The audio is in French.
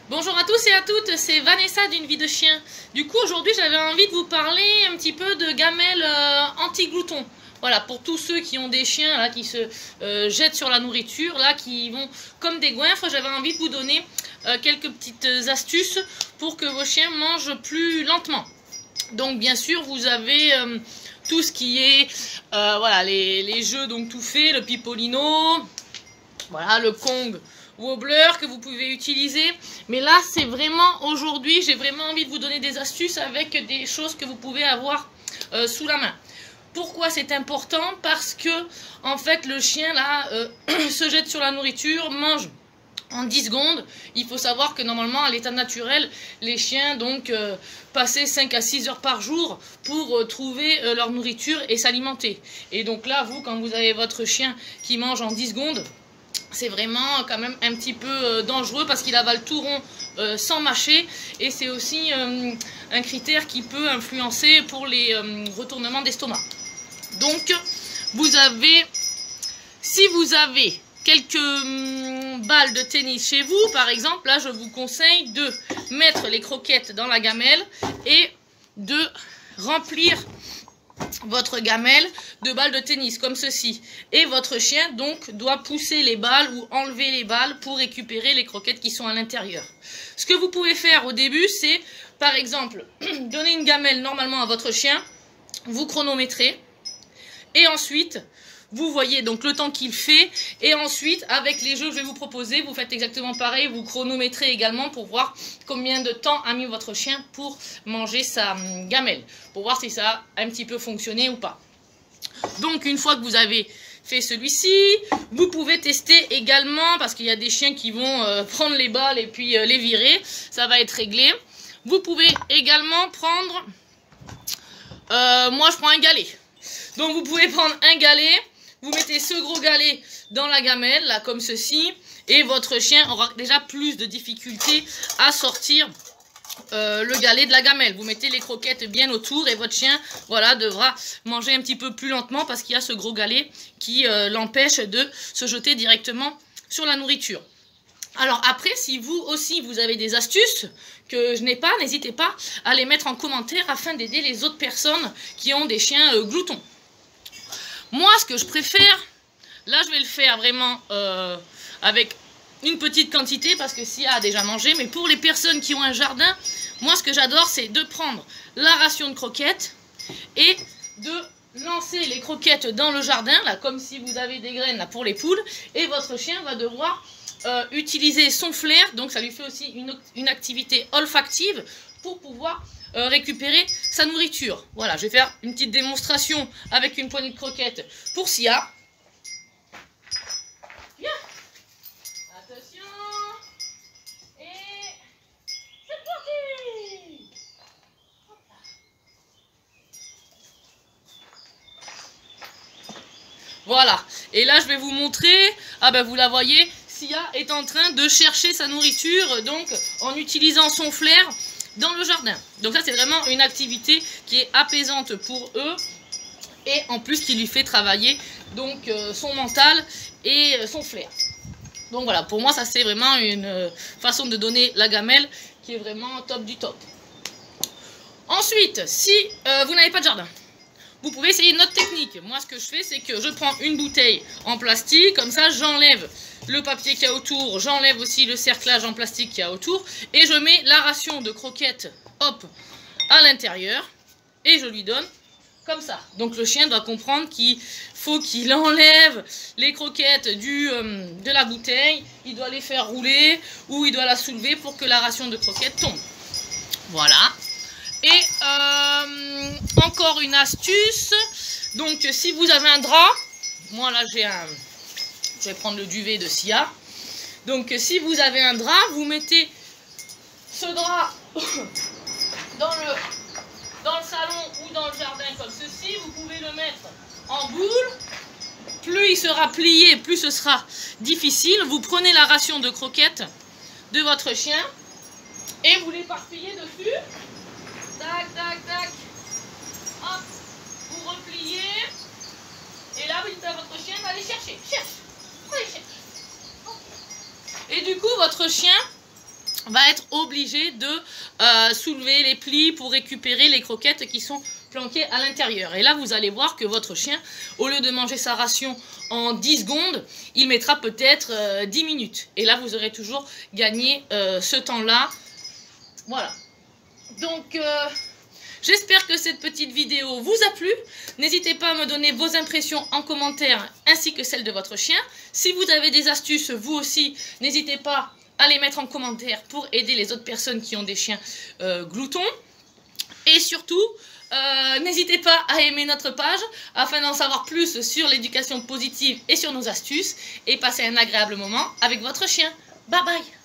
Bonjour à tous et à toutes, c'est Vanessa d'une vie de chien. Du coup aujourd'hui j'avais envie de vous parler un petit peu de gamelles anti-glouton. Voilà, pour tous ceux qui ont des chiens là, qui se jettent sur la nourriture, là, qui vont comme des goinfres, j'avais envie de vous donner quelques petites astuces pour que vos chiens mangent plus lentement. Donc bien sûr vous avez tout ce qui est voilà, les jeux donc tout fait, le Pipolino, voilà, le Kong Wobbler que vous pouvez utiliser. Mais là c'est vraiment aujourd'hui, j'ai vraiment envie de vous donner des astuces avec des choses que vous pouvez avoir sous la main. Pourquoi c'est important? Parce que en fait le chien là se jette sur la nourriture, mange en 10 secondes. Il faut savoir que normalement à l'état naturel les chiens donc passaient 5 à 6 heures par jour pour trouver leur nourriture et s'alimenter. Et donc là vous, quand vous avez votre chien qui mange en 10 secondes, c'est vraiment quand même un petit peu dangereux parce qu'il avale tout rond sans mâcher, et c'est aussi un critère qui peut influencer pour les retournements d'estomac. Donc vous avez, si vous avez quelques balles de tennis chez vous par exemple, là je vous conseille de mettre les croquettes dans la gamelle et de remplir votre gamelle de balles de tennis comme ceci, et votre chien donc doit pousser les balles ou enlever les balles pour récupérer les croquettes qui sont à l'intérieur. Ce que vous pouvez faire au début, c'est par exemple donner une gamelle normalement à votre chien, vous chronométrez et ensuite vous voyez donc le temps qu'il fait, et ensuite avec les jeux que je vais vous proposer, vous faites exactement pareil, vous chronométrez également pour voir combien de temps a mis votre chien pour manger sa gamelle, pour voir si ça a un petit peu fonctionné ou pas. Donc une fois que vous avez fait celui-ci, vous pouvez tester également, parce qu'il y a des chiens qui vont prendre les balles et puis les virer, ça va être réglé. Vous pouvez également prendre, moi je prends un galet, donc vous pouvez prendre un galet. Vous mettez ce gros galet dans la gamelle, là, comme ceci, et votre chien aura déjà plus de difficultés à sortir le galet de la gamelle. Vous mettez les croquettes bien autour et votre chien, voilà, devra manger un petit peu plus lentement parce qu'il y a ce gros galet qui l'empêche de se jeter directement sur la nourriture. Alors après, si vous aussi vous avez des astuces que je n'ai pas, n'hésitez pas à les mettre en commentaire afin d'aider les autres personnes qui ont des chiens gloutons. Moi, ce que je préfère, là, je vais le faire vraiment avec une petite quantité parce que Sia a déjà mangé. Mais pour les personnes qui ont un jardin, moi, ce que j'adore, c'est de prendre la ration de croquettes et de lancer les croquettes dans le jardin, là, comme si vous avez des graines là, pour les poules. Et votre chien va devoir utiliser son flair, donc ça lui fait aussi une activité olfactive pour pouvoir récupérer sa nourriture. Voilà, je vais faire une petite démonstration avec une poignée de croquettes pour Sia. Viens. Attention. Et c'est parti. Voilà, et là je vais vous montrer, ah ben vous la voyez, Sia est en train de chercher sa nourriture, donc en utilisant son flair dans le jardin. Donc ça c'est vraiment une activité qui est apaisante pour eux et en plus qui lui fait travailler donc son mental et son flair. Donc voilà, pour moi ça c'est vraiment une façon de donner la gamelle qui est vraiment top du top. Ensuite, si vous n'avez pas de jardin, vous pouvez essayer une autre technique. Moi ce que je fais, c'est que je prends une bouteille en plastique, comme ça j'enlève le papier qu'il y a autour, j'enlève aussi le cerclage en plastique qu'il y a autour, et je mets la ration de croquettes, hop, à l'intérieur, et je lui donne comme ça. Donc le chien doit comprendre qu'il faut qu'il enlève les croquettes de la bouteille, il doit les faire rouler, ou il doit la soulever pour que la ration de croquettes tombe. Voilà. Et encore une astuce, donc si vous avez un drap, moi là j'ai un... Je vais prendre le duvet de Sia. Donc si vous avez un drap, vous mettez ce drap dans le salon ou dans le jardin comme ceci. Vous pouvez le mettre en boule. Plus il sera plié, plus ce sera difficile. Vous prenez la ration de croquettes de votre chien et vous l'éparpillez dessus. Tac, tac, tac. Hop, vous repliez. Et là, vous dites à votre chien d'aller chercher. Cherche. Et du coup, votre chien va être obligé de soulever les plis pour récupérer les croquettes qui sont planquées à l'intérieur. Et là, vous allez voir que votre chien, au lieu de manger sa ration en 10 secondes, il mettra peut-être 10 minutes. Et là, vous aurez toujours gagné ce temps-là. Voilà. Donc, j'espère que cette petite vidéo vous a plu. N'hésitez pas à me donner vos impressions en commentaire, ainsi que celles de votre chien. Si vous avez des astuces, vous aussi, n'hésitez pas à les mettre en commentaire pour aider les autres personnes qui ont des chiens gloutons. Et surtout, n'hésitez pas à aimer notre page afin d'en savoir plus sur l'éducation positive et sur nos astuces. Et passer un agréable moment avec votre chien. Bye bye!